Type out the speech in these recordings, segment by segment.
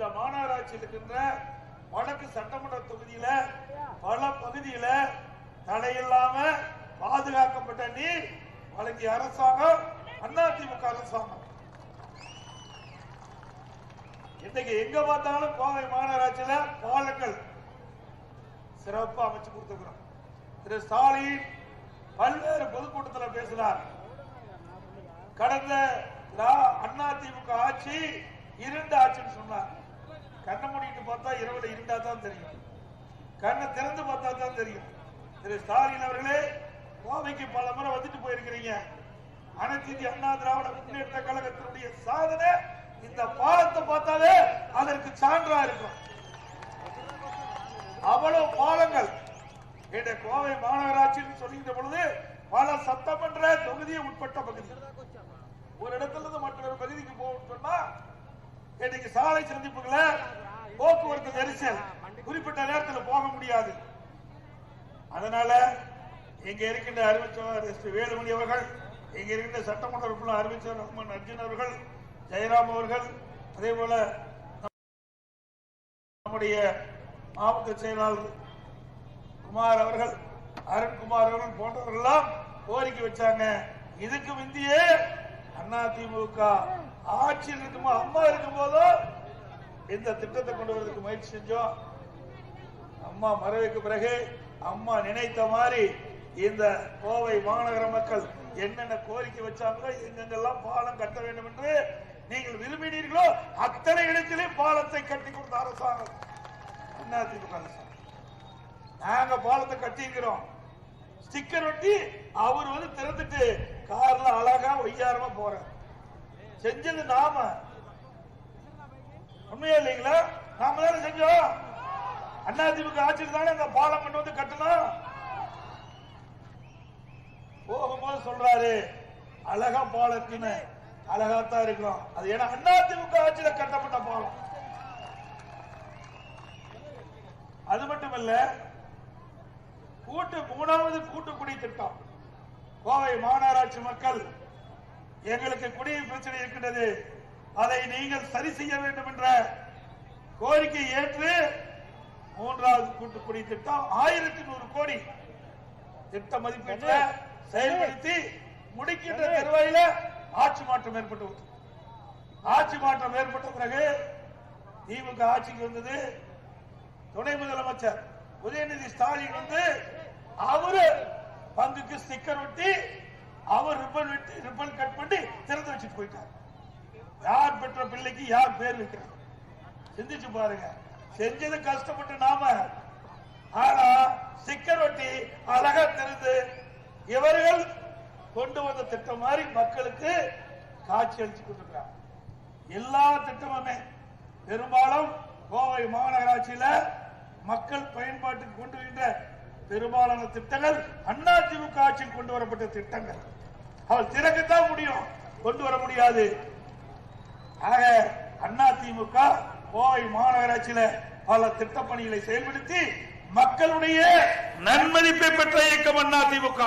இந்த மாநகராட்சியில் இருக்கின்ற வடக்கு சட்டமன்ற தொகுதியில பல பகுதியில தடையில்லாம பாதுகாக்கப்பட்ட நீர் வழங்கிய அரசாங்கம் அதிமுக அரசாங்கம். இன்னைக்கு எங்க பார்த்தாலும் கோவை மாநகராட்சியில பாலங்கள் சிறப்பா அமைச்சு கொடுத்திருக்கிறோம். திரு ஸ்டாலின் பல்வேறு பொதுக்கூட்டத்தில் பேசினார். கடந்த அதிமுக ஆட்சி இருண்ட ஆட்சின்னு சொன்னார். கண்ணை மூடிட்டு பார்த்தா இரவுல இருண்டா தான் தெரியும், கண்ணை திறந்து பார்த்தா தான் தெரியும். திரு ஸ்டாலின் அவர்களே, கோவைக்கு பல முறை வந்துட்டு போயிருக்கிறீங்க. அனைத்து இந்திய அண்ணா திராவிட முன்னேற்ற கழகத்தினுடைய சாதனை இந்த பாலத்தை பார்த்தாலே அதற்கு சான்றா இருக்கும். அவ்வளவு பாலங்கள் இந்த கோவை மாநகராட்சின்னு சொல்லிக்கிட்ட பொழுது பல சட்டமன்ற தொகுதியை உட்பட்ட பகுதி. ஒரு இடத்துல இருந்து மற்றொரு பகுதிக்கு போகணும்னு சொன்னா இன்னைக்கு சாலை சந்திப்புகளை போக்குவரத்து நெரிசல் குறிப்பிட்ட நேரத்தில் போக முடியாது. அதனால இங்க இருக்கின்ற அறிவிச்சவர் வேலுமணி அவர்கள், இங்க இருக்கின்ற சட்டமன்ற உறுப்பினர் அறிவிச்சவர் ரஹ்மான் அர்ஜுன் அவர்கள், ஜெயராம் அவர்கள், அதே போல நம்முடைய மாவட்ட செயலாளர் குமார் அவர்கள், அருண்குமார் அவர்கள் போன்றவர்கள் எல்லாம் கோரிக்கை வச்சாங்க. இதுக்கு முந்தையே அதிமுக ஆட்சியில் இருக்கும்போது, அம்மா இருக்கும் போதும் இந்த திட்டத்தை கொண்டு வரதுக்கு முயற்சி செஞ்சோம். அம்மா மறைவுக்கு பிறகு அம்மா நினைத்த மாதிரி இந்த கோவை மாநகர மக்கள் என்னென்ன கோரிக்கை வச்சாங்களோ, எங்கெங்கெல்லாம் பாலம் கட்ட வேண்டும் என்று நீங்கள் விரும்பினீர்களோ அத்தனை இடத்திலே பாலத்தை கட்டி கொடுத்த அரசாங்கம் அதிமுக அரசாங்கம். நாங்க பாலத்தை கட்டிக்கிறோம், ஸ்டிக்கர் ஒட்டி அவர் வந்து திறந்துட்டு கார்ல அழகா ஒய்யாரமா போற செஞ்சது நாம. உண்மையா இல்லைங்களா? நாம தானே செஞ்சோம். அதிமுக ஆட்சியில் தானே இந்த பாலம் கொண்டு வந்து கட்டணும். போகும்போது சொல்றாரு அழகா பாலம் இருக்குன்னு. அழகாத்தான் இருக்கிறோம். அது ஏன்னா அதிமுக ஆட்சியில் கட்டப்பட்ட பாலம். அது மட்டுமல்ல, மூணாவது கூட்டுக்குடி திட்டம். கோவை மாநகராட்சி மக்கள், எங்களுக்கு குடிநீர் பிரச்சனை இருக்கின்றது, அதை நீங்கள் சரி செய்ய வேண்டும் என்ற கோரிக்கை ஏற்று மூன்றாவது கூட்டுக்குடி திட்டம் 1100 கோடி திட்ட மதிப்பீட்டில் செயல்படுத்தி முடிக்கின்ற தருவாயில ஆட்சி மாற்றம் ஏற்பட்டு, ஆட்சி மாற்றம் ஏற்பட்ட பிறகு திமுக ஆட்சிக்கு வந்தது. துணை முதலமைச்சர் உதயநிதி ஸ்டாலின் வந்து அவரு பங்குக்கு ஸ்டிக்கர் ஒட்டி அவர் ரிப்பன் கட் பண்ணி திறந்து வச்சுட்டு போயிட்டார். யார் பெற்ற பிள்ளைக்கு யார் பேர் வைக்கிறார்? சிந்திச்சு பாருங்க. செஞ்சது கஷ்டப்பட்டு நாம, ஆனா ஸ்டிக்கர் ஒட்டி அழகா திறந்து இவர்கள் கொண்டு வந்த திட்டம் மாதிரி மக்களுக்கு காட்சி அளிச்சு கொண்டிருக்கிறார். எல்லா திட்டமுமே பெரும்பாலும் கோவை மாநகராட்சியில மக்கள் பயன்பாட்டுக்கு கொண்டு வருகின்ற பெரும்பாலான திட்டங்கள் அதிமுக ஆட்சியில் கொண்டு வரப்பட்ட திட்டங்கள். அவள் திறக்கத்தான் முடியும், கொண்டு வர முடியாது. ஆக அதிமுக கோவை மாநகராட்சியில பல திட்டப்பணிகளை செயல்படுத்தி மக்களுடைய நன்மதிப்பை பெற்ற இயக்கம் அதிமுக.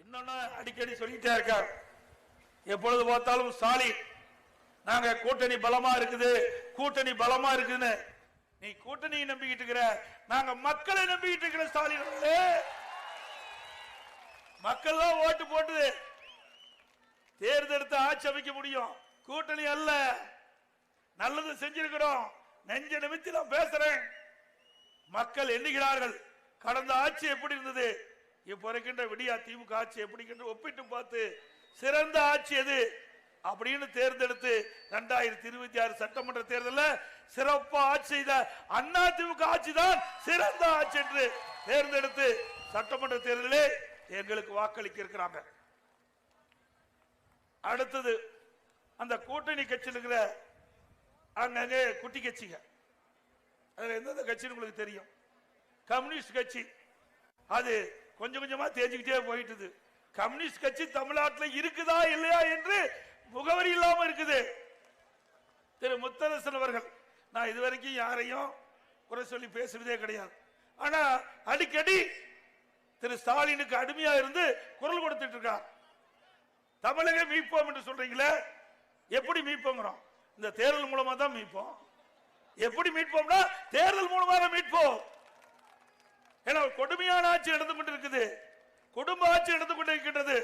இன்னொன்னு அடிக்கடி சொல்லிட்டே இருக்கார். எப்பொழுது பார்த்தாலும் ஸ்டாலின் நாங்க கூட்டணி பலமா இருக்குது, கூட்டணி பலமா இருக்குன்னு. நீ கூட்டணியை நம்பிக்கிட்டு இருக்கிற, நாங்க மக்களை நம்பிக்கிட்டு இருக்கிற. ஸ்டாலின் மக்கள் தான் ஓட்டு போட்டு தேர்ந்தெடுத்து ஆட்சி அமைக்க முடியும், கூட்டணி அல்ல. நல்லது செஞ்சிருக்கிறோம், நெஞ்ச நிமித்தி நான் பேசுறேன். மக்கள் எண்ணுகிறார்கள் கடந்த ஆட்சி எப்படி இருந்தது, இப்ப இருக்கின்ற விடியா திமுக ஆட்சி எப்படி ஒப்பிட்டு பார்த்து சிறந்த ஆட்சி எது அப்படின்னு தேர்ந்தெடுத்து 2026 சட்டமன்ற தேர்தலில் சிறப்பா ஆட்சி செய்த அதிமுக ஆட்சி தான் சிறந்த ஆட்சி என்று தேர்ந்தெடுத்து சட்டமன்ற தேர்தலிலே எங்களுக்கு வாக்களிக்க இருக்கிறாங்க. அடுத்தது அந்த கூட்டணி கட்சியில் இருக்கிற அங்கங்கே குட்டி கட்சிங்க, அதுல எந்தெந்த கட்சின்னு உங்களுக்கு தெரியும். கம்யூனிஸ்ட் கட்சி அது கொஞ்சம் கொஞ்சமா தேஞ்சுக்கிட்டே போயிட்டு. கம்யூனிஸ்ட் கட்சி தமிழ்நாட்டில் இருக்குதா இல்லையா என்று முகவரி இல்லாம இருக்குது. திரு முத்தரசன் அவர்கள், நான் இதுவரைக்கும் யாரையும் குறை சொல்லி பேசுறதே கிடையாது. ஆனா அடிக்கடி திரு ஸ்டாலினுக்கு அடிமையா இருந்து குரல் கொடுத்துட்டு இருக்கார். தமிழக மீட்போம் என்று சொல்றீங்களே, எப்படி மீட்போங்கிறோம்? இந்த தேர்தல் மூலமா தான் மீட்போம். எப்படி மீட்போம்னா தேர்தல் மூலமாக மீட்போம். ஏன்னா கொடுமையான ஆட்சி நடந்து கொண்டிருக்குது, குடும்ப ஆட்சி நடந்து கொண்டிருக்கின்றது.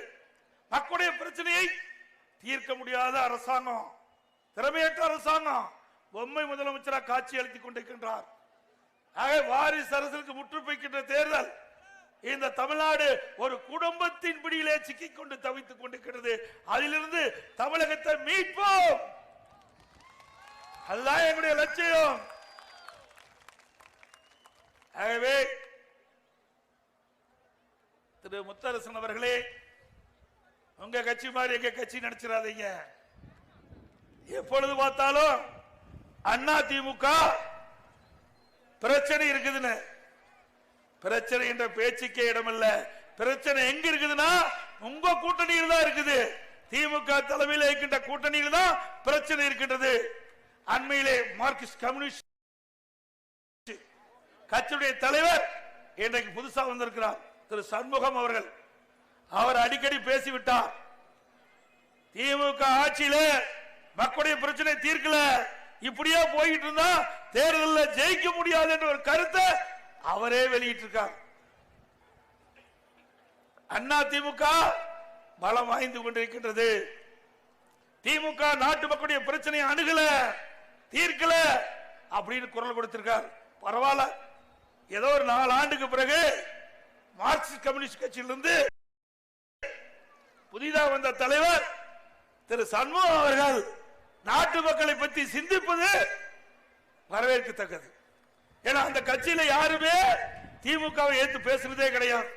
மக்களுடைய பிரச்சனையை தீர்க்க முடியாத அரசாங்கம், திறமையற்ற அரசாங்கம் பொம்மை முதலமைச்சராக காட்சி அளித்துக் கொண்டிருக்கின்றார். வாரிசு அரசுக்கு முற்றுப்பைக்கின்ற தேர்தல். இந்த தமிழ்நாடு ஒரு குடும்பத்தின் பிடியிலே சிக்கிக் கொண்டு தவித்துக் கொண்டிருக்கிறது. அதிலிருந்து தமிழகத்தை மீட்போம், அதுதான் எங்களுடைய லட்சியம். ஆகவே திரு முத்தரசன் அவர்களே, உங்க கட்சி மாதிரி எங்க கட்சி நினைச்சிடாதீங்க. எப்பொழுது பார்த்தாலும் அண்ணா திமுக பிரச்சனை இருக்குதுன்னு, பிரச்சனை என்ற பேச்சுக்கே இடமில்ல. பிரச்சனை எங்க இருக்குதுன்னா உங்க கூட்டணியில் தான் இருக்குது. திமுக தலைமையில் இருக்கின்ற கூட்டணியில் தான் பிரச்சனை இருக்கின்றது. அண்மையிலே மார்க்சிஸ்ட் கம்யூனிஸ்ட் கட்சியுடைய தலைவர் இன்றைக்கு புதுசா வந்திருக்கிறார் திரு சண்முகம் அவர்கள். அவர் அடிக்கடி பேசிவிட்டார், திமுக ஆட்சியில மக்களுடைய பிரச்சனை தீர்க்கல, இப்படியே போயிட்டு இருந்தா தேர்தலில் ஜெயிக்க முடியாது என்ற ஒரு கருத்தை அவரே வெளியிட்டிருக்கார். அண்ணா திமுக பலம் வாய்ந்து கொண்டிருக்கின்றது. திமுக நாட்டு மக்களுடைய பிரச்சனையை அணுகல, தீர்க்கல அப்படின்னு குரல் கொடுத்திருக்கார். பரவாயில்ல, ஏதோ ஒரு 4 ஆண்டுக்கு பிறகு மார்க்சிஸ்ட் கம்யூனிஸ்ட் கட்சியிலிருந்து புதிதாக வந்த தலைவர் திரு சண்முகம் அவர்கள் நாட்டு மக்களை பற்றி சிந்திப்பது வரவேற்கத்தக்கது. ஏன்னா அந்த கட்சியில யாருமே திமுகவை ஏற்று பேசுறதே கிடையாது.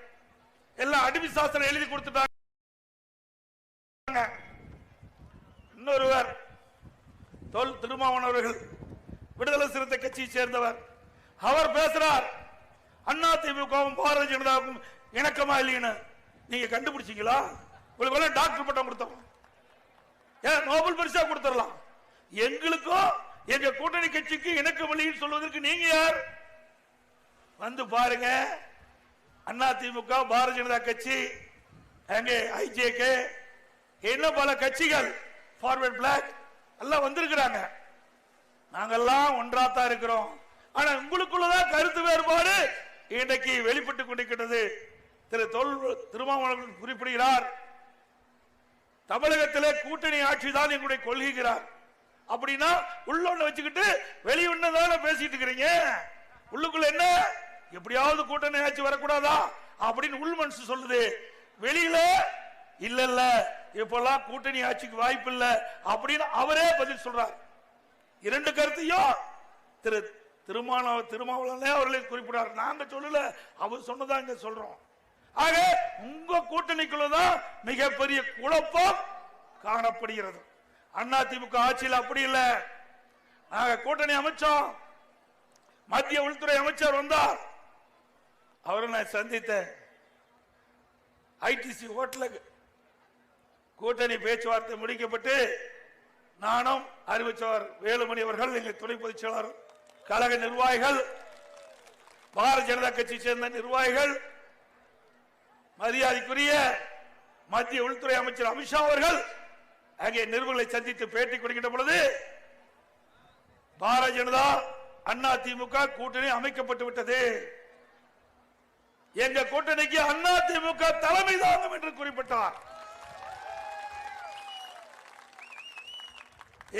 எல்லாம் அடிமை சாஸ்திரம் எழுதி கொடுத்துட்டாங்க. இன்னொருவர் தொல் திருமாவளவன் அவர்கள் விடுதலை சிறுத்தை கட்சியை சேர்ந்தவர், அவர் பேசுறார் அண்ணா திமுகவும் பாரதிய ஜனதாவுக்கும் இணக்கமா இல்லைன்னு. நீங்க கண்டுபிடிச்சீங்களா? உங்களுக்கு டாக்டர் பட்டம் கொடுத்தோம், ஏன் நோபல் பரிசா கொடுத்துடலாம். எங்களுக்கும் எங்க கூட்டணி கட்சிக்கு இணக்கம் இல்லைன்னு சொல்வதற்கு நீங்க யார்? வந்து பாருங்க, அண்ணா திமுக பாரதிய ஜனதா கட்சி, அங்கே ஐஜேகே, இன்னும் பல கட்சிகள், ஃபார்வர்ட் பிளாக் எல்லாம் வந்திருக்கிறாங்க. நாங்கெல்லாம் ஒன்றாத்தான் இருக்கிறோம். ஆனா உங்களுக்குள்ளதான் கருத்து வேறுபாடு இன்றைக்கு வெளிப்பட்டுக் கொண்டிருக்கிறது. திரு திருமாவளவன் குறிப்பிடுகிறார், தமிழகத்திலே கூட்டணி ஆட்சி தான் எங்களுடைய கொள்கிறார். அப்படின்னா உள்ள ஒண்ணு வச்சுக்கிட்டு வெளியுள்ளதான பேசிட்டு இருக்கிறீங்க. உள்ளுக்குள்ள என்ன, எப்படியாவது கூட்டணி ஆட்சி வரக்கூடாதா அப்படின்னு உள் மனசு சொல்லுது. வெளியில இல்ல இல்ல இப்பெல்லாம் கூட்டணி ஆட்சிக்கு வாய்ப்பு இல்ல அப்படின்னு அவரே பதில் சொல்றார். 2 கருத்தையும் திரு திருமாவளவன் அவர்களை குறிப்பிடார். நாங்க சொல்லல, அவர் சொன்னதான் இங்க சொல்றோம். ஆக உங்க கூட்டணிக்குள்ளதான் மிகப்பெரிய குழப்பம் காணப்படுகிறது. அண்ணா திமுக ஆட்சியில் அப்படி இல்லை. நாங்க கூட்டணி அமைச்சோம், மத்திய உள்துறை அமைச்சர் வந்தார், அவரை நான் சந்தித்தேன். ஐடிசி ஹோட்டலுக்கு கூட்டணி பேச்சுவார்த்தை முடிக்கப்பட்டு நானும் அறிவிச்சவர் வேலுமணி அவர்கள், எங்கள் துணை பொதுச் செயலாளர், கழக நிர்வாகிகள், பாரதிய ஜனதா கட்சி சேர்ந்த நிர்வாகிகள், மரியாதைக்குரிய மத்திய உள்துறை அமைச்சர் அமித்ஷா அவர்கள் அங்கே நிருபர்களை சந்தித்து பேட்டி கொடுக்கின்ற பொழுது பாரதிய ஜனதா அண்ணா திமுக கூட்டணி அமைக்கப்பட்டு விட்டது, எங்க கூட்டணிக்கு அண்ணா திமுக தலைமை தாங்கும் என்று குறிப்பிட்டார்.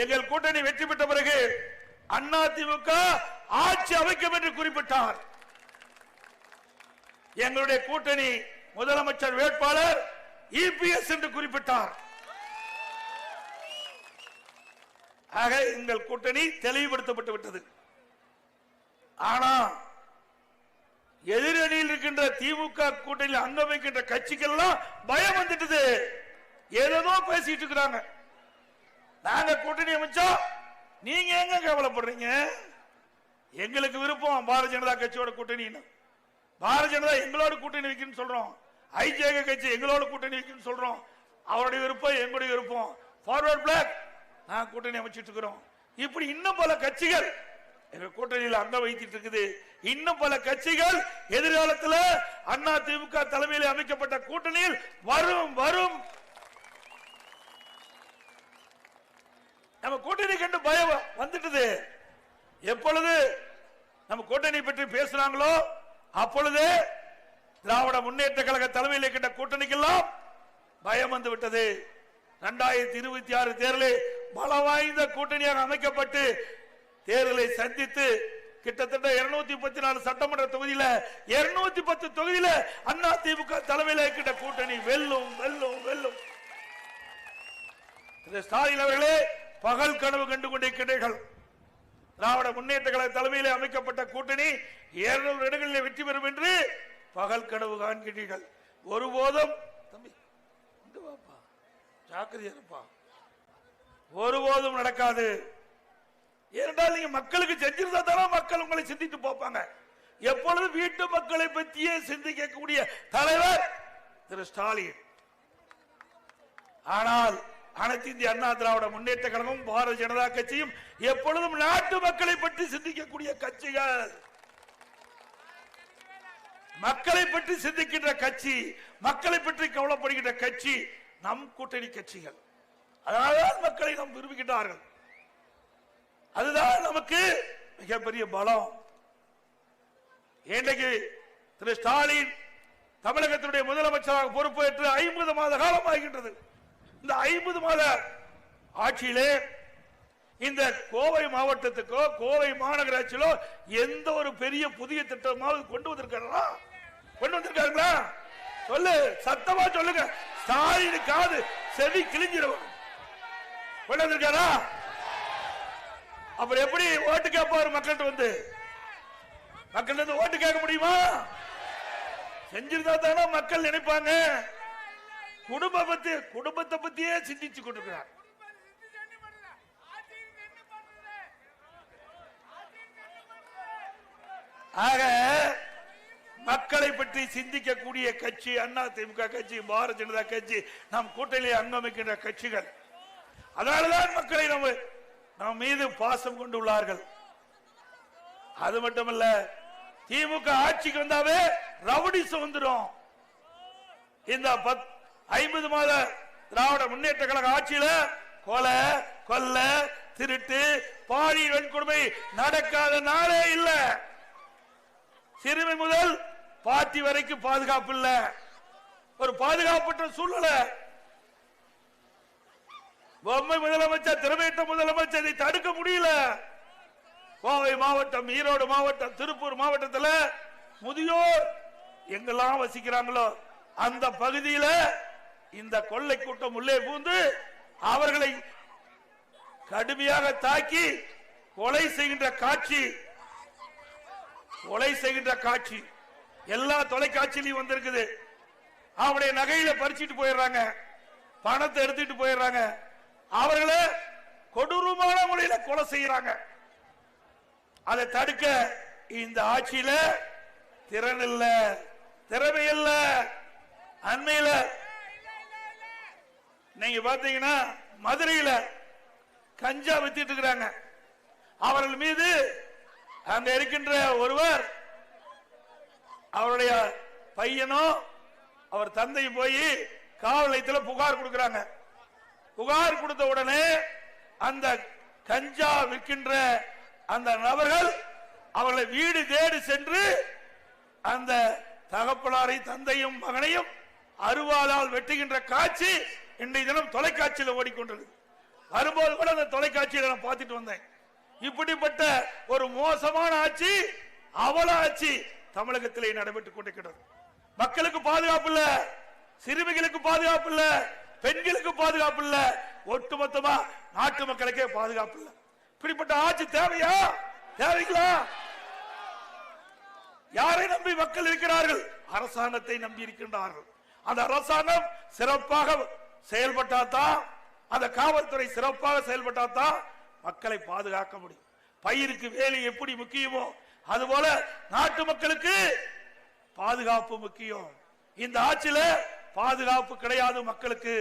எங்கள் கூட்டணி வெற்றி பெற்ற பிறகு அண்ணா திமுக ஆட்சி அமைக்கும் என்று குறிப்பிட்டார். எங்களுடைய கூட்டணி முதலமைச்சர் வேட்பாளர் இபிஎஸ் என்று குறிப்பிட்டார். ஆக எங்கள் கூட்டணி தெளிவுபடுத்தப்பட்டு விட்டது. ஆனா எதிரணியில் இருக்கின்ற திமுக கூட்டணியில் அங்கம் வைக்கின்ற கட்சிகள்லாம் பயம் வந்துட்டது, ஏதோ பேசிட்டு இருக்கிறாங்க. நாங்க கூட்டணி அமைச்சா நீங்க எங்க கவலைப்படுறீங்க? எங்களுக்கு விருப்பம் பாரதிய ஜனதா கட்சியோட கூட்டணி, பாரதிய ஜனதா எங்களோட கூட்டணி வைக்கணும்னு சொல்றோம், ஐஜேகே கட்சி எங்களோட கூட்டணி வைக்கணும்னு சொல்றோம். அவருடைய விருப்பம் எங்களுடைய விருப்பம். ஃபார்வர்ட் பிளாக் நான் கூட்டணி அமைச்சிட்டு இருக்கிறோம். இப்படி இன்னும் பல கட்சிகள் எங்க கூட்டணியில் அங்க வைத்திட்டு இருக்குது. இன்னும் பல கட்சிகள் எதிர்காலத்தில் அண்ணா திமுக தலைமையில் அமைக்கப்பட்ட கூட்டணியில் வரும் வரும். நம்ம கூட்டணி கண்டு பயம் வந்துட்டது. எப்பொழுது நம்ம கூட்டணி பற்றி பேசுறாங்களோ அப்பொழுது திராவிட முன்னேற்ற கழக தலைமையில் இருக்கின்ற கூட்டணிக்கெல்லாம் பயம் வந்து விட்டது. 2026 தேர்தலில் பல வாய்ந்த கூட்டணியாக அமைக்கப்பட்டு தேர்தலை சந்தித்து கிட்டத்தட்ட 234 சட்டமன்ற தொகுதியில 210 தொகுதியில அண்ணா திமுக தலைமையில் இருக்கின்ற கூட்டணி வெல்லும் வெல்லும் வெல்லும். ஸ்டாலின் அவர்களே பகல் கனவு கண்டு கொண்டிருக்கிறீர்கள். திராவிட முன்னேற்ற கழக தலைமையில் அமைக்கப்பட்ட கூட்டணி 200 இடங்களில் வெற்றி பெறும் என்று பகல் கனவு காண்கிறீர்கள். ஒருபோதும் தம்பி ஜாக்கிரதையா ஒருபோதும் நடக்காது. ஏனென்றால் நீங்க மக்களுக்கு செஞ்சிருந்தா தானே மக்கள் உங்களை சிந்தித்து போப்பாங்க. எப்பொழுது வீட்டு மக்களை பற்றியே சிந்திக்கக்கூடிய தலைவர் திரு ஸ்டாலின். ஆனால் அனைத்து இந்திய அண்ணா திராவிட முன்னேற்ற கழகம் பாரதிய ஜனதா கட்சியும் எப்பொழுதும் நாட்டு மக்களை பற்றி சிந்திக்கக்கூடிய கட்சிகள், மக்களை பற்றி சிந்திக்கின்ற கட்சி, மக்களை பற்றி கவலைப்படுகின்ற கட்சி நம் கூட்டணி கட்சிகள். அதனால்தான் மக்களை நாம் விரும்புகின்றார்கள். அதுதான் நமக்கு மிகப்பெரிய பலம். இன்றைக்கு திரு ஸ்டாலின் தமிழகத்தினுடைய முதலமைச்சராக பொறுப்பேற்று 50 மாத காலம் ஆகின்றது. இந்த 50 மாத ஆட்சியிலே இந்த கோவை மாவட்டத்துக்கோ கோவை மாநகராட்சியிலோ எந்த ஒரு பெரிய புதிய திட்டமாவது கொண்டு வந்திருக்காங்களா? சொல்லு, சத்தமா சொல்லுங்க. ஸ்டாலின் காது செவி கிழிஞ்சிரும். கொண்டு வந்திருக்காரா? அப்புறம் எப்படி ஓட்டு கேட்பாரு? மக்கள்கிட்ட வந்து ஓட்டு கேட்க முடியுமா? செஞ்சிருந்தா தானே மக்கள் நினைப்பாங்க. குடும்பத்தை பத்தியே சிந்திச்சு கொண்டிருக்கிறார். ஆக மக்களை பற்றி சிந்திக்கக்கூடிய கட்சி அண்ணா திமுக கட்சி, பாரதிய ஜனதா கட்சி, நம் கூட்டணியை அங்கமைக்கின்ற கட்சிகள். அதனால்தான் மக்களை நம்ம மீது பாசம் கொண்டுள்ளார்கள். அது மட்டுமல்ல, திமுக ஆட்சிக்கு வந்தாவே ரவுடிசம் வந்துடும். இந்த 50 மாத திராவிட முன்னேற்ற கழக ஆட்சியில கொலை, கொல்ல, திருட்டு, பாலியல் வன்கொடுமை நடக்காத நாளே இல்ல. சிறுமி முதல் பாட்டி வரைக்கும் பாதுகாப்பு இல்ல. ஒரு பாதுகாப்பற்ற சூழ்நிலை. பொம்மை முதலமைச்சர், திறமையற்ற முதலமைச்சர் இதை தடுக்க முடியல. கோவை மாவட்டம், ஈரோடு மாவட்டம், திருப்பூர் மாவட்டத்தில் முதியோர் எங்கெல்லாம் வசிக்கிறாங்களோ அந்த பகுதியில இந்த கொள்ளை கூட்டம் உள்ளே பூந்து அவர்களை கடுமையாக தாக்கி கொலை செய்கின்ற காட்சி எல்லா தொலைக்காட்சியிலும் வந்திருக்குது. அவருடைய நகையில பறிச்சுட்டு போயிடுறாங்க, பணத்தை எடுத்துட்டு போயிடுறாங்க, அவர்களை கொடூரமான முறையில கொலை செய்யறாங்க. அதை தடுக்க இந்த ஆட்சியில திறன் இல்ல, திறமை இல்ல. அண்மையில நீங்க பாத்தீங்கன்னா மதுரையில கஞ்சா வித்திட்டு இருக்கிறாங்க. அவர்கள் மீது அங்க இருக்கின்ற ஒருவர், அவருடைய பையனும் அவர் தந்தையும் போய் காவல் நிலையத்தில் புகார் கொடுக்கிறாங்க. புகார் கொடுத்த உடனே அந்த கஞ்சா விற்கின்ற அந்த நபர்கள் அவர்களை வீடு தேடி சென்று அந்த தகப்பனாரை, தந்தையும் மகனையும் அருவாளால் வெட்டுகின்ற காட்சி இன்றைய தினம் தொலைக்காட்சியில் ஓடிக்கொண்டது. வரும்போது கூட அந்த தொலைக்காட்சியில் நான் பார்த்துட்டு வந்தேன். இப்படிப்பட்ட ஒரு மோசமான ஆட்சி, அவல ஆட்சி தமிழகத்திலே நடைபெற்றுக் கொண்டிருக்கிறது. மக்களுக்கு பாதுகாப்பு இல்ல, சிறுமிகளுக்கு பாதுகாப்பு இல்ல, பெண்களுக்கு பாதுகாப்பு இல்ல, ஒட்டுமொத்தமா நாட்டு மக்களுக்கே பாதுகாப்பு இல்ல. இப்படிப்பட்ட ஆட்சி தேவையா? தேவைங்களா? யாரை நம்பி மக்கள் இருக்கிறார்கள்? அரசாங்கத்தை நம்பி இருக்கின்றார்கள். அந்த அரசாங்கம் சிறப்பாக செயல்பட்டாதான், அந்த காவல்துறை சிறப்பாக செயல்பட்டாதான் மக்களை பாதுகாக்க முடியும். பயிருக்கு வேலி எப்படி முக்கியமோ அதுபோல நாட்டு மக்களுக்கு பாதுகாப்பு முக்கியம். இந்த ஆட்சியில பாதுகாப்பு கிடையாது மக்களுக்கு.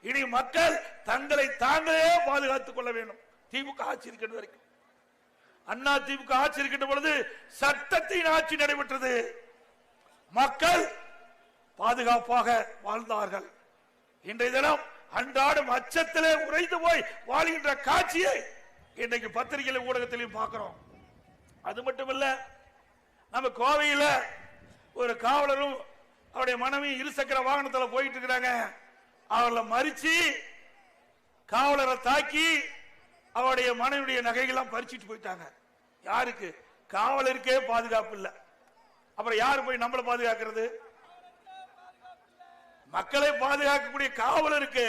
இனி மக்கள் தங்களை தாங்களே பாதுகாத்துக் கொள்ள வேண்டும். திமுக ஆட்சி இருக்கின்ற வரைக்கும், அண்ணா திமுக ஆட்சி இருக்கின்ற பொழுது சட்டத்தின் ஆட்சி நடைபெற்றது. மக்கள் பாதுகாப்பாக வாழ்ந்தார்கள். இன்றைய தினம் அன்றாடம் அச்சத்திலே உறைந்து போய் வாழ்கின்ற காட்சியை இன்றைக்கு பத்திரிகை ஊடகத்திலையும் பார்க்கிறோம். அது மட்டுமல்ல, நம்ம கோவையில் ஒரு காவலரும் அவருடைய மனைவி இருசக்கர வாகனத்தில் போயிட்டு இருக்கிறாங்க. அவர்களை மறிச்சு காவலரை தாக்கி அவருடைய மனைவியுடைய நகைகள்லாம் பறிச்சுட்டு போயிட்டாங்க. யாருக்கு? காவலருக்கே பாதுகாப்பு இல்லை. அப்புறம் யாரு போய் நம்மளை பாதுகாக்கிறது? மக்களை பாதுகாக்கக்கூடிய காவலருக்கு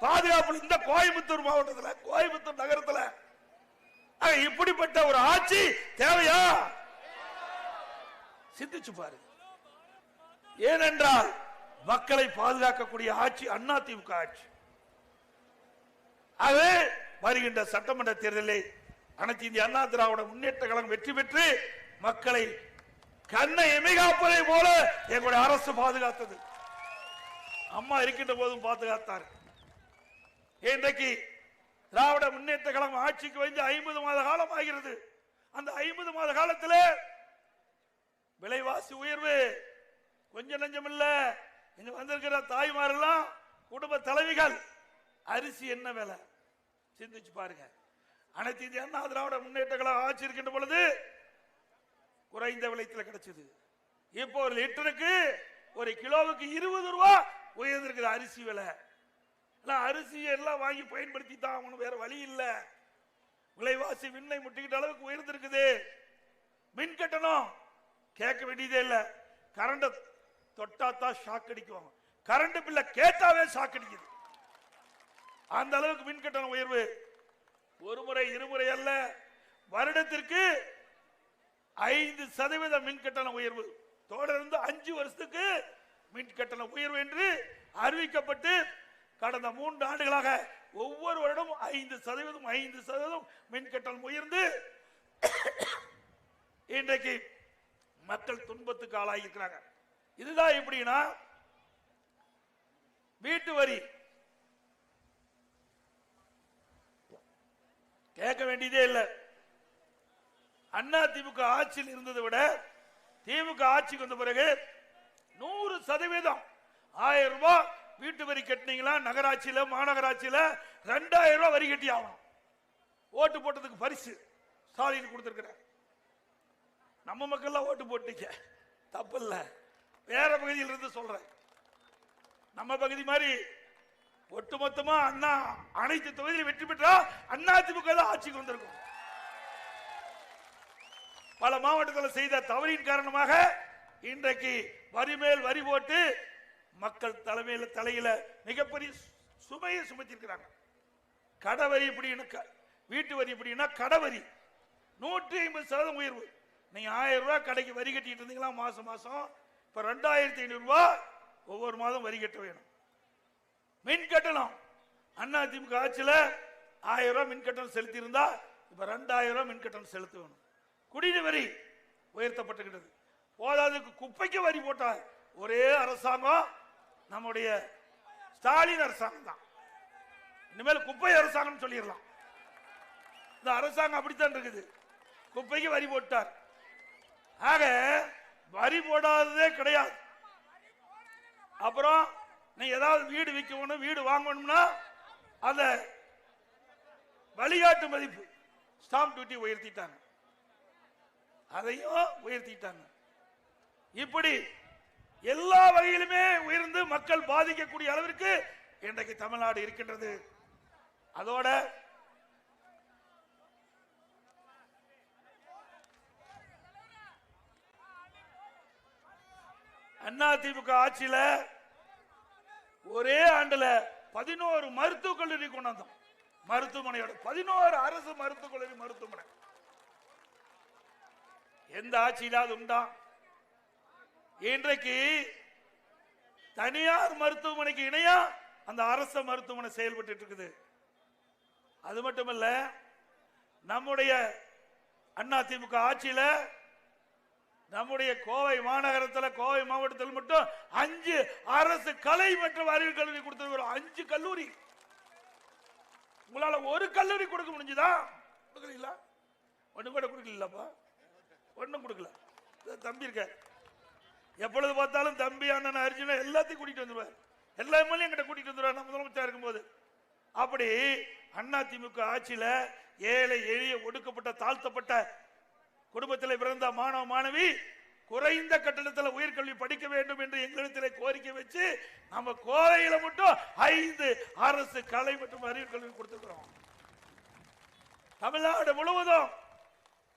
பாதுகாப்பு இந்த கோயம்புத்தூர் மாவட்டத்தில், கோயம்புத்தூர் நகரத்தில் இப்படிப்பட்ட ஒரு ஆட்சி தேவையா? சிந்திச்சு பாரு. ஏனென்றால் மக்களை பாதுகாக்கக்கூடிய ஆட்சி அதிமுக ஆட்சி. அது வருகின்ற சட்டமன்ற தேர்தலில் அனைத்து இந்திய அண்ணா திராவிட முன்னேற்ற கழகம் வெற்றி பெற்று மக்களை கண்ணை எமிகாப்பதை போல எங்களுடைய அரசு பாதுகாத்தது. அம்மா இருக்கின்ற போதும் பாதுகாத்தார். இன்றைக்கு திராவிட முன்னேற்ற கழகம் ஆட்சிக்கு வந்து 50 மாத காலம் ஆகிறது. அந்த 50 மாத காலத்தில் விலைவாசி உயர்வு கொஞ்சம் நஞ்சம் இல்ல. இங்க வந்திருக்கிற தாய்மாரெல்லாம் குடும்ப தலைவிகள் அரிசி என்ன விலை சிந்திச்சு பாருங்க. அனைத்து இந்திய அண்ணா திராவிட முன்னேற்ற கழகம் ஆட்சி இருக்கின்ற பொழுது குறைந்த விலையில் கிடைச்சது. இப்போ ஒரு லிட்டருக்கு ஒரு கிலோவுக்கு 20 ரூபாய் உயர்ந்திருக்குது அரிசி விலை. அரிசி எல்லாம் வாங்கி பயன்படுத்தி தான் வேற வழி இல்ல. விலைவாசி விண்ணை முட்டிக்கிட்ட அளவுக்கு உயர்ந்திருக்குது. மின் கட்டணம் கேட்க வேண்டியதே இல்ல. கரண்ட் தொட்டாத்தான் ஷாக் அடிக்கும். கரண்ட் பில்ல கேட்டாவே ஷாக் அடிக்குது. அந்த அளவுக்கு மின் கட்டண உயர்வு. ஒரு முறை இருமுறை அல்ல, வருடத்திற்கு 5% மின் கட்டண உயர்வு. தொடர்ந்து 5 வருஷத்துக்கு மின் கட்டண உயர்வு என்று அறிவிக்கப்பட்டு கடந்த 3 ஆண்டுகளாக ஒவ்வொரு வருடம் 5% மின் கட்டணம் உயர்ந்து இன்றைக்கு மக்கள் துன்பத்துக்கு ஆளாகியிருக்கிறாங்க. இதுதான் எப்படின்னா, வீட்டு வரி கேட்க வேண்டியதே இல்லை. அண்ணா திமுக ஆட்சியில் இருந்ததை விட திமுக ஆட்சிக்கு வந்த பிறகு 100% 1000 ரூபாய் வீட்டு வரி கட்டினீங்களா, நகராட்சியில மாநகராட்சியில 2000 ரூபாய் வரி கட்டி ஆகணும். ஓட்டு போட்டதுக்கு பரிசு ஸ்டாலின் கொடுத்திருக்கிறார். நம்ம மக்கள் ஓட்டு போட்டீங்க, தப்பு இல்ல. வேற பகுதியில் இருந்து சொல்றேன். நம்ம பகுதி மாதிரி ஒட்டுமொத்தமா அண்ணா அனைத்து தொகுதியில் வெற்றி பெற்றா அண்ணா திமுக ஆட்சிக்கு வந்திருக்கும். பல மாவட்டத்தில் செய்த தவறின் காரணமாக இன்றைக்கு வரி மேல் வரி போட்டு மக்கள் தலையில மிகப்பெரிய சுமையை சுமத்திருக்கிறாங்க. கடவரி எப்படின்னா, வீட்டு வரி எப்படின்னா கடவரி 150% உயர்வு. நீங்க 1000 ரூபாய் கடைக்கு வரி கட்டிட்டு இருந்தீங்களா மாசம் மாசம், இப்ப 2500 ரூபாய் ஒவ்வொரு மாதம் வரி கட்ட வேணும். மின் கட்டணம் அண்ணா திமுக ஆட்சியில் 1000 ரூபாய் மின் கட்டணம் செலுத்தி இருந்தா இப்ப 2000 ரூபாய் மின் கட்டணம் செலுத்த வேணும். குடிநீர் வரி உயர்த்தப்பட்டுகிறது. போதாதுக்கு குப்பைக்கு வரி போட்டா ஒரே அரசாங்கம் நம்முடைய ஸ்டாலின் அரசாங்கம் தான். இனிமேல் குப்பை அரசாங்கம் சொல்லிடலாம். இந்த அரசாங்கம் அப்படித்தான் இருக்குது. குப்பைக்கு வரி போட்டார். ஆக வரி போடாததே கிடையாது. அப்புறம் நீ ஏதாவது வீடு விற்கணும், வீடு வாங்கணும்னா அந்த வழிகாட்டு மதிப்பு ஸ்டாம்ப் டியூட்டி உயர்த்திட்டாங்க, அதையும் உயர்த்திட்டாங்க. இப்படி எல்லா வகையிலுமே உயர்ந்து மக்கள் பாதிக்கக்கூடிய அளவிற்கு இன்றைக்கு தமிழ்நாடு இருக்கின்றது. அதோட அண்ணா திமுக ஆட்சியில ஒரே ஆண்டுல 11 மருத்துவக் கல்லூரி கொண்டு வந்தோம். மருத்துவமனையோட 11 அரசு மருத்துவக் கல்லூரி மருத்துவமனை. எந்த ஆட்சியிலாவது உண்டா? இன்றைக்கு தனியார் மருத்துவமனைக்கு இணையா அந்த அரசு மருத்துவமனை செயல்பட்டு இருக்குது. அது மட்டுமல்ல, நம்முடைய அண்ணா திமுக ஆட்சியில நம்முடைய கோவை மாநகரத்தில், கோவை மாவட்டத்தில் மட்டும் 5 அரசு கலை மற்றும் அறிவியல் கல்லூரி கொடுத்திருக்கிறோம். 5 கல்லூரி. உங்களால ஒரு கல்லூரி கொடுக்க முடிஞ்சுதா? கொடுக்கல. ஒண்ணு கூட கொடுக்கலப்பா, ஒண்ணும் கொடுக்கல. தம்பி இருக்க, எப்பொழுது பார்த்தாலும் தம்பி அண்ணன் அர்ஜுன எல்லாத்தையும் கூட்டிட்டு வந்துருவார். எல்லா எம்எல்ஏ என்கிட்ட கூட்டிட்டு வந்துடுவாங்க முதலமைச்சர் இருக்கும்போது. அப்படி அதிமுக ஆட்சியில ஏழை எளிய ஒடுக்கப்பட்ட தாழ்த்தப்பட்ட குடும்பத்தில் பிறந்த மாணவ மாணவி குறைந்த கட்டணத்தில் உயர்கல்வி படிக்க வேண்டும் என்று எங்களிடத்திலே கோரிக்கை வச்சு நம்ம கோவையில மட்டும் 5 அரசு கலை மற்றும் அறிவியல் கல்வி கொடுத்திருக்கிறோம். தமிழ்நாடு முழுவதும்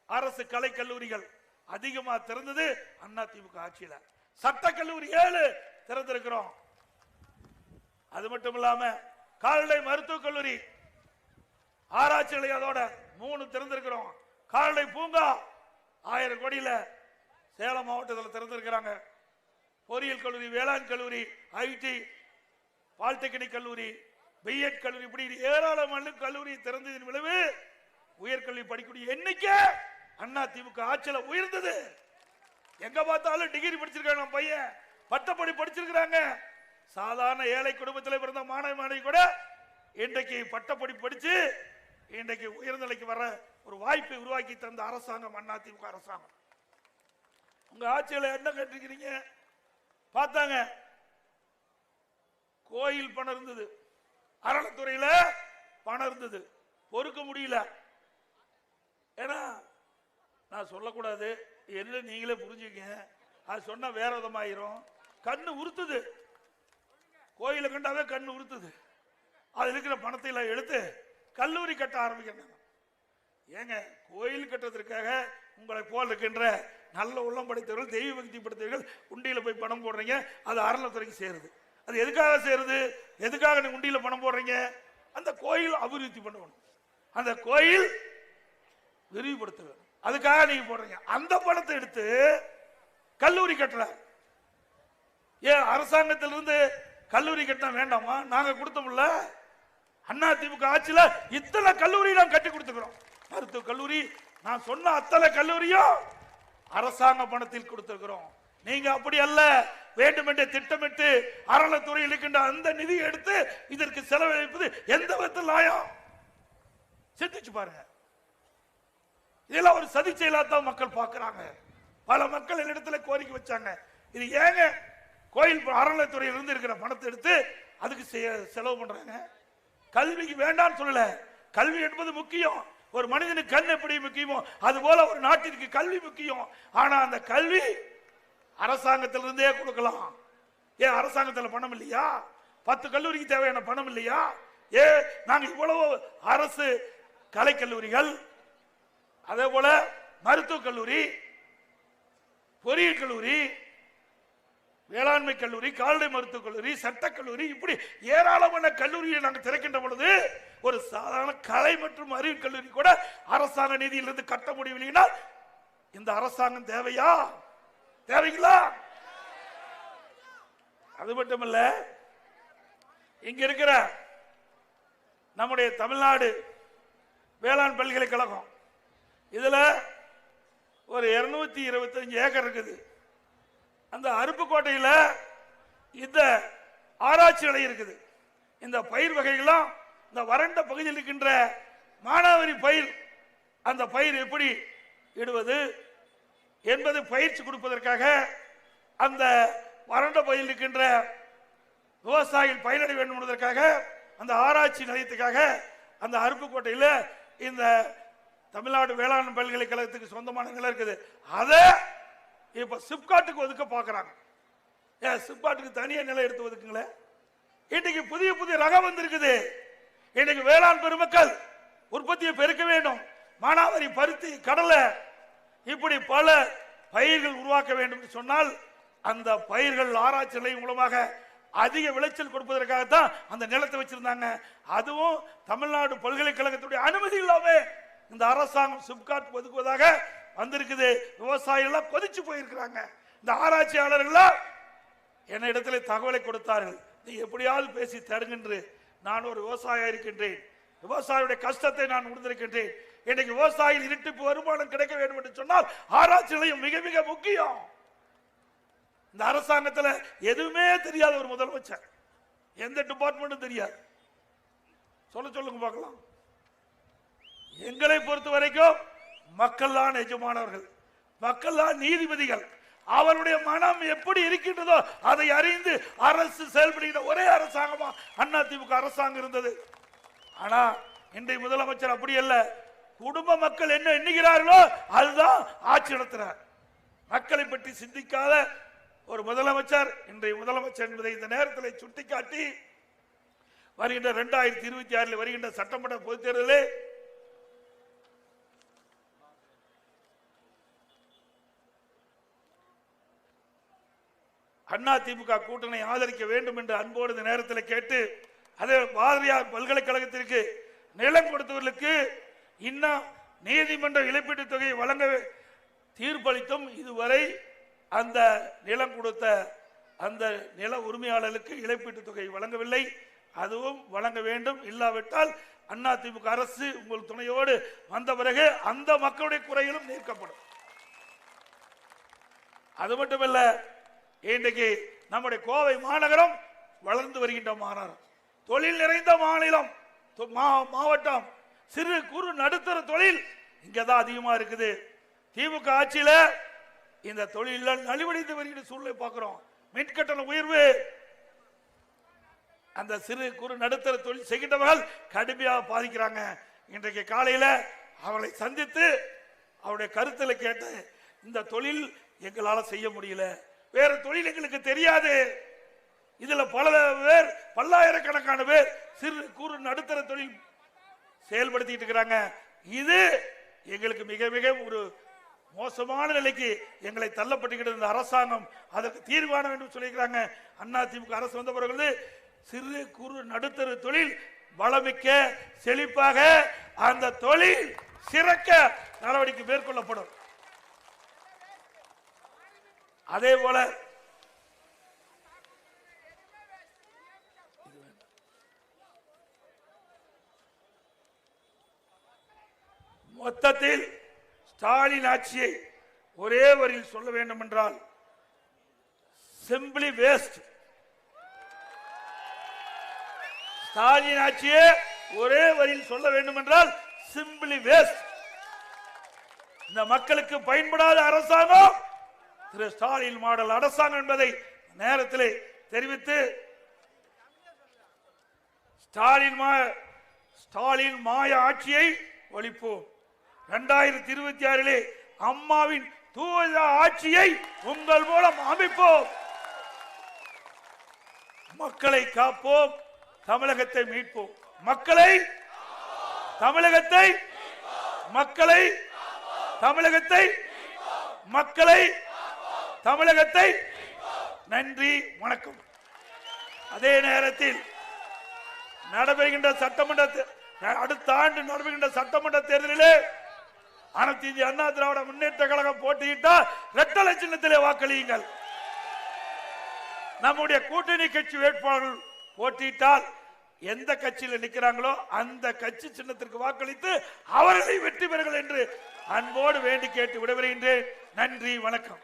அரசு கலை கல்லூரிகள் அதிகமா திறந்தது அதிமுக ஆட்சியில. சட்டக்கல்லூரி 7 திறந்திருக்கிறோம். அது மட்டும் இல்லாம கால்நடை மருத்துவக் கல்லூரி ஆராய்ச்சி நிலையத்தோட 3 திறந்திருக்கிறோம். கால்நடை பூங்கா 1000 கோடியில சேலம் மாவட்டத்தில் திறந்திருக்கிறாங்க. பொறியியல் கல்லூரி, வேளாண் கல்லூரி, ஐடி, பாலிடெக்னிக் கல்லூரி, பிஎட் கல்லூரி, இப்படி ஏராளமான கல்லூரி திறந்ததின் விளைவு உயர்கல்வி படிக்கக்கூடிய எண்ணிக்கை அதிமுக ஆட்சியில உயர்ந்தது. எங்க பார்த்தாலும் டிகிரி படிச்சிருக்காங்க, நம்ம பையன் பட்டப்படி படிச்சிருக்கிறாங்க. சாதாரண ஏழை குடும்பத்தில் பிறந்த மாணவ மாணவி கூட இன்றைக்கு பட்டப்படி படிச்சு இன்றைக்கு உயர்நிலைக்கு வர ஒரு வாய்ப்பை உருவாக்கி தந்த அரசாங்கம் அதிமுக அரசாங்கம். உங்க ஆட்சியில என்ன கேட்டிருக்கிறீங்க? பார்த்தாங்க, கோயில் பணம் இருந்தது, அறநிலைத்துறையில பணம் இருந்தது, பொறுக்க முடியல. ஏன்னா நான் சொல்லக்கூடாது, என்ன நீங்களே புரிஞ்சுக்க, அது சொன்னா வேற விதமாயிரும். கண்ணு உறுத்துது, கோயில கண்டாவே கண்ணு உறுத்துது. அது இருக்கிற பணத்தை எல்லாம் எடுத்து கல்லூரி கட்ட ஆரம்பிக்கிறாங்க. ஏங்க, கோயில் கட்டுறதுக்காக உங்களை போல் இருக்கின்ற நல்ல உள்ளம் படைத்தவர்கள், தெய்வ பக்தி படைத்தவர்கள் உண்டியில போய் பணம் போடுறீங்க, அது அறநிலைத்துறைக்கு சேருது. அது எதுக்காக சேருது? எதுக்காக நீங்க உண்டியில பணம் போடுறீங்க? அந்த கோயில் அபிவிருத்தி பண்ணணும், அந்த கோயில் விரிவுபடுத்த வேண்டும், அதுக்காக நீங்க போடுறீங்க. அந்த பணத்தை எடுத்து கல்லூரி கட்டல. ஏன் அரசாங்கத்திலிருந்து கல்லூரி கட்டினா வேண்டாமா? நாங்க கொடுத்தோம்ல. அதிமுக ஆட்சியில இத்தனை கல்லூரி நாம் கட்டி கொடுத்துக்கிறோம். மருத்துவ கல்லூரி, நான் சொன்ன அத்தனை கல்லூரியும் அரசாங்க பணத்தில் கொடுத்திருக்கிறோம். நீங்க அப்படி அல்ல, வேண்டுமென்றே திட்டமிட்டு அறநிலைத்துறையில் இருக்கின்ற அந்த நிதியை எடுத்து இதற்கு செலவழிப்பது எந்த விதத்தில் நியாயம்? சிந்திச்சு பாருங்க. இதெல்லாம் ஒரு சதி செயலாத்தான் மக்கள் பார்க்கிறாங்க. பல மக்கள் என்னிடத்துல கோரிக்கை வச்சாங்க, இது ஏங்க கோயில் அறநிலைத்துறையில் இருந்து இருக்கிற பணத்தை எடுத்து அதுக்கு செலவு பண்றாங்க? கல்விக்கு வேண்டான்னு சொல்லல, கல்வி என்பது முக்கியம். ஒரு மனிதனுக்கு கண் எப்படி முக்கியமோ அது போல ஒரு நாட்டிற்கு கல்வி முக்கியம். ஆனா அந்த கல்வி அரசாங்கத்திலிருந்தே கொடுக்கலாம். ஏன் அரசாங்கத்தில் பணம் இல்லையா? 10 கல்லூரிக்கு தேவையான பணம் இல்லையா? நாங்க இவ்வளவு அரசு கலை கல்லூரிகள், அதே போல மருத்துவக் கல்லூரி, பொறியியல் கல்லூரி, வேளாண்மை கல்லூரி, கால்நடை மருத்துவக் கல்லூரி, சட்டக்கல்லூரி, இப்படி ஏராளமான கல்லூரியை நாங்கள் திறக்கின்ற பொழுது ஒரு சாதாரண கலை மற்றும் அறிவியல் கல்லூரி கூட அரசாங்க நிதியிலிருந்து கட்ட முடியவில்லைன்னா இந்த அரசாங்கம் தேவையா? தேவைங்களா? அது மட்டுமல்ல, இங்க இருக்கிற நம்முடைய தமிழ்நாடு வேளாண் பல்கலைக்கழகம், இதுல ஒரு 225 ஏக்கர் இருக்குது. அந்த அருப்புக்கோட்டையில இந்த ஆராய்ச்சி நிலையம் இருக்குது. இந்த பயிர் வகைகளும் இந்த வறண்ட பகுதியில் இருக்கின்ற மானாவாரி பயிர், அந்த பயிர் எப்படி இடுவது என்பது பயிற்சி கொடுப்பதற்காக அந்த வறண்ட பகுதியில் இருக்கின்ற விவசாயிகள் பயனடைய வேண்டும் என்பதற்காக அந்த ஆராய்ச்சி நிலையத்துக்காக அந்த அருப்புக்கோட்டையில் இந்த தமிழ்நாடு வேளாண் பல்கலைக்கழகத்துக்கு சொந்தமான நிலம் இருக்குது. அதை இப்ப சிப்காட்டுக்கு ஒதுக்க பாக்குறாங்க. சிப்காட்டுக்கு தனியா நிலம் எடுத்து ஒதுக்குங்களே. இன்னைக்கு புதிய புதிய ரகம் வந்திருக்குது. இன்னைக்கு வேளாண் பெருமக்கள் உற்பத்தியை பெருக்க வேண்டும். மானாவாரி, பருத்தி, கடலை, இப்படி பல பயிர்கள் உருவாக்க வேண்டும் என்று சொன்னால் அந்த பயிர்கள் ஆராய்ச்சி நிலையம் மூலமாக அதிக விளைச்சல் கொடுப்பதற்காகத்தான் அந்த நிலத்தை வச்சிருந்தாங்க. அதுவும் தமிழ்நாடு பல்கலைக்கழகத்துடைய அனுமதி இல்லாம இந்த அரசாங்கம் சிப்காட் ஒதுக்குவதாக வந்திருக்குது. விவசாயிகள் கொதிச்சு போயிருக்கிறாங்க. இந்த ஆராய்ச்சியாளர்கள் என்ன இடத்துல தகவலை கொடுத்தார்கள், நீ எப்படியாவது பேசி தருகின்ற. நான் ஒரு விவசாயியா இருக்கின்றேன், விவசாயியுடைய கஷ்டத்தை நான் உணர்ந்திருக்கின்றேன். இன்னைக்கு விவசாயிகள் இரட்டிப்பு வருமானம் கிடைக்க வேண்டும் என்று சொன்னால் ஆராய்ச்சி நிலையம் மிக மிக முக்கியம். இந்த அரசாங்கத்தில் எதுவுமே தெரியாத ஒரு முதலமைச்சர், எந்த டிபார்ட்மெண்ட்டும் தெரியாது. சொல்லுங்க பார்க்கலாம். எங்களை பொறுத்த வரைக்கும் மக்கள் தான் எஜமானவர்கள், மக்கள் தான் நீதிபதிகள். அவருடைய மனம் எப்படி இருக்கின்றதோ அதை அறிந்து அரசு செயல்படுகிற ஒரே அரசாங்கமா அதிமுக அரசாங்கம் இருந்தது. ஆனா இன்றைய முதலமைச்சர் அப்படி அல்ல. குடும்ப மக்கள் என்ன எண்ணுகிறார்களோ அதுதான் ஆட்சி நடத்துறார். மக்களை பற்றி சிந்திக்காத ஒரு முதலமைச்சர் இன்றைய முதலமைச்சர் என்பதை இந்த நேரத்தில் சுட்டிக்காட்டி வருகின்ற 2026 வருகின்ற சட்டமன்ற பொதுத் தேர்தலில் அதிமுக கூட்டணி ஆதரிக்க வேண்டும் என்று அன்போடு இந்த நேரத்தில் கேட்டு, அதே பாரதியார் பல்கலைக்கழகத்திற்கு நிலம் கொடுத்தவர்களுக்கு இன்னும் நீதிமன்ற இழப்பீட்டு தொகையை வழங்க தீர்ப்பளித்தும் இதுவரை அந்த நிலம் கொடுத்த அந்த நில உரிமையாளர்களுக்கு இழப்பீட்டு தொகை வழங்கவில்லை. அதுவும் வழங்க வேண்டும். இல்லாவிட்டால் அதிமுக அரசு உங்கள் துணையோடு வந்த பிறகு அந்த மக்களுடைய குறைகளும் நீக்கப்படும். அது மட்டுமல்ல, இன்றைக்கு நம்முடைய கோவை மாநகரம் வளர்ந்து வருகின்ற மாநகரம், தொழில் நிறைந்த மாநிலம், மாவட்டம், சிறு குறு நடுத்தர தொழில் இங்கதான் அதிகமா இருக்குது. திமுக ஆட்சியில இந்த தொழில் நலிவடைந்து வருகின்ற சூழ்நிலை பார்க்கிறோம். மின்கட்டண உயர்வு, அந்த சிறு குறு நடுத்தர தொழில் செய்கின்றவர்கள் கடுமையாக பாதிக்கிறாங்க. இன்றைக்கு காலையில அவளை சந்தித்து அவருடைய கருத்துல கேட்டு, இந்த தொழில் எங்களால செய்ய முடியல, வேற தொழில் எங்களுக்கு தெரியாது, இதுல பல்லாயிரக்கணக்கான பேர் சிறு குறு நடுத்தர தொழில் செயல்படுத்திட்டு இருக்கிறாங்க, இது எங்களுக்கு மிக மிக ஒரு மோசமான நிலைக்கு எங்களை தள்ளப்பட்டுக்கிட்டு இருந்த அரசாங்கம் அதற்கு தீர்வான வேண்டும் சொல்லியிருக்கிறாங்க. அதிமுக அரசு வந்த பிறகு சிறு குறு நடுத்தர தொழில் வளமிக்க செழிப்பாக அந்த தொழில் சிறக்க நடவடிக்கை மேற்கொள்ளப்படும். அதே போல மொத்தத்தில் ஸ்டாலின் ஆட்சியை ஒரே வரியில் சொல்ல வேண்டும் என்றால் சிம்பிளி வேஸ்ட். ஸ்டாலின் ஆட்சியை ஒரே வரியில் சொல்ல வேண்டும் என்றால் சிம்பிளி வேஸ்ட். இந்த மக்களுக்கு பயன்படாத அரசாங்கம் திரு ஸ்டாலின் மாடல் அரசாங்கம் என்பதை நேரத்தில் தெரிவித்து, ஸ்டாலின் மாய ஆட்சியை ஒழிப்போம். 2026 அம்மாவின் தூய ஆட்சியை உங்கள் மூலம் அமைப்போம். மக்களை காப்போம், தமிழகத்தை மீட்போம். தமிழகத்தை நன்றி, வணக்கம். அதே நேரத்தில் அடுத்த ஆண்டு நடைபெறுகின்ற சட்டமன்ற தேர்தலிலே அனைத்து இந்திய அண்ணா திராவிட முன்னேற்ற கழகம் போட்டியிட்டால் இரட்டை சின்னத்திலே வாக்களியுங்கள். நம்முடைய கூட்டணி கட்சி வேட்பாளர்கள் போட்டியிட்டால் எந்த கட்சியில் நிற்கிறாங்களோ அந்த கட்சி சின்னத்திற்கு வாக்களித்து அவர்களை வெற்றி பெறுங்கள் என்று அன்போடு வேண்டி கேட்டு விடைபெறுகின்றேன். நன்றி, வணக்கம்.